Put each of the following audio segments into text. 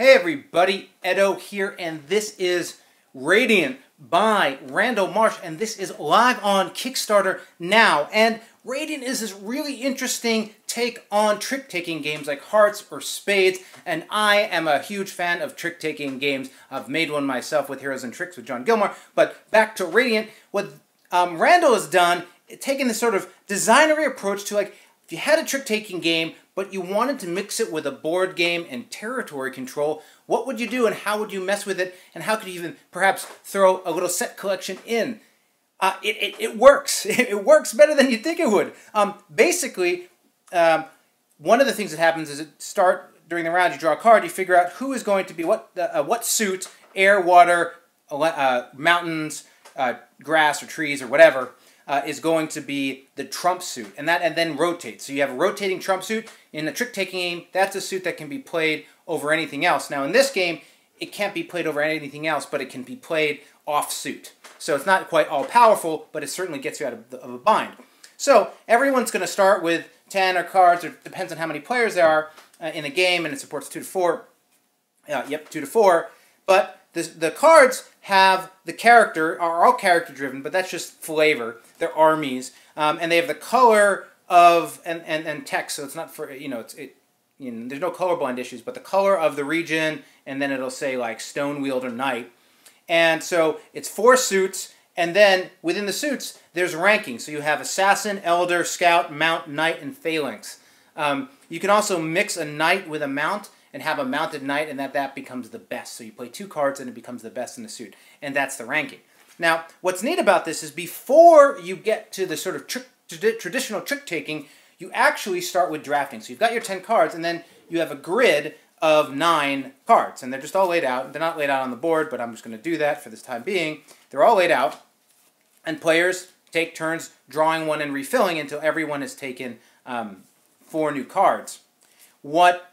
Hey everybody, Edo here, and this is Radiant by Randal Marsh, and this is live on Kickstarter now. And Radiant is this really interesting take on trick-taking games like Hearts or Spades, and I am a huge fan of trick-taking games. I've made one myself with Heroes and Tricks with John Gilmore, but back to Radiant, what Randal has done, taking this sort of designery approach to, like, if you had a trick-taking game, but you wanted to mix it with a board game and territory control, what would you do and how would you mess with it, and how could you even perhaps throw a little set collection in? It works. It works better than you'd think it would. Basically, one of the things that happens is during the round, you draw a card, you figure out who is going to be what suit, air, water, mountains, grass or trees or whatever, is going to be the trump suit, and then rotates. So you have a rotating trump suit. In the trick-taking game, that's a suit that can be played over anything else. Now in this game, it can't be played over anything else, but it can be played off-suit. So it's not quite all-powerful, but it certainly gets you out of a bind. So everyone's going to start with 10 or cards, or depends on how many players there are in the game, and it supports 2 to 4. 2 to 4. But the cards have the character, are all character driven, but that's just flavor. They're armies, and they have the color of and text. So it's not for there's no colorblind issues, but the color of the region, and then it'll say like Stone Wielder Knight, and so it's 4 suits, and then within the suits there's ranking. So you have Assassin, Elder, Scout, Mount, Knight, and Phalanx. You can also mix a Knight with a Mount and have a mounted knight, and that becomes the best. So you play 2 cards and it becomes the best in the suit. And that's the ranking. Now, what's neat about this is before you get to the sort of traditional trick-taking, you actually start with drafting. So you've got your 10 cards, and then you have a grid of 9 cards. And they're just all laid out. They're not laid out on the board, but I'm just going to do that for this time being. They're all laid out, and players take turns drawing one and refilling until everyone has taken 4 new cards. What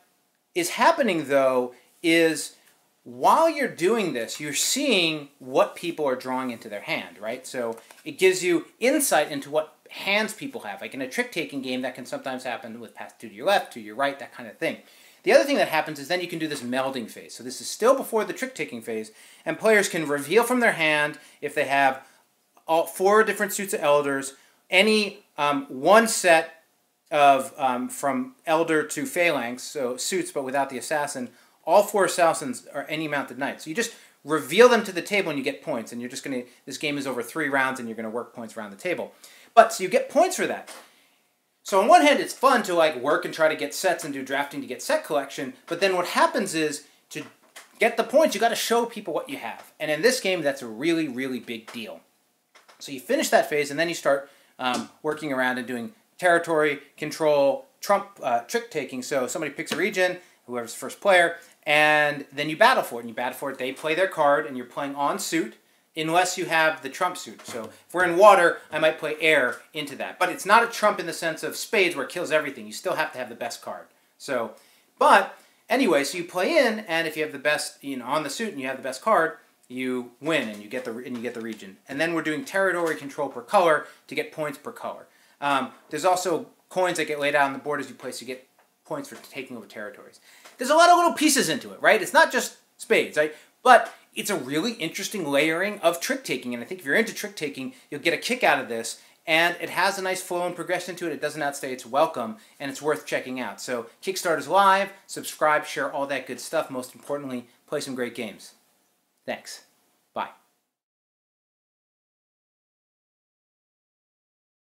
is happening, though, is while you're doing this, you're seeing what people are drawing into their hand, right? So it gives you insight into what hands people have. Like in a trick-taking game, that can sometimes happen with pass 2 to your left, 2 to your right, that kind of thing. The other thing that happens is then you can do this melding phase. So this is still before the trick-taking phase, and players can reveal from their hand, if they have all 4 different suits of elders, any one set of from Elder to Phalanx, so suits but without the assassin, all 4 assassins are any mounted knight. So you just reveal them to the table and you get points, and you're just going to, this game is over 3 rounds and you're going to work points around the table. But, so you get points for that. So on one hand it's fun to like work and try to get sets and do drafting to get set collection, but then what happens is to get the points you got to show people what you have. And in this game that's a really, really big deal. So you finish that phase and then you start working around and doing territory control, trump, trick-taking. So somebody picks a region, whoever's the first player, and then you battle for it. And you battle for it, they play their card, and you're playing on suit, unless you have the trump suit. So if we're in water, I might play air into that. But it's not a trump in the sense of Spades where it kills everything. You still have to have the best card. So, but anyway, so you play in, and if you have the best, on the suit and you have the best card, you win, and you get the region. And then we're doing territory control per color to get points per color. There's also coins that get laid out on the board as you play, so you get points for taking over territories. There's a lot of little pieces into it, right? It's not just Spades, right? But it's a really interesting layering of trick-taking, and I think if you're into trick-taking, you'll get a kick out of this, and it has a nice flow and progression to it. It doesn't outstay its welcome, and it's worth checking out. So Kickstarter's live, subscribe, share all that good stuff. Most importantly, play some great games. Thanks.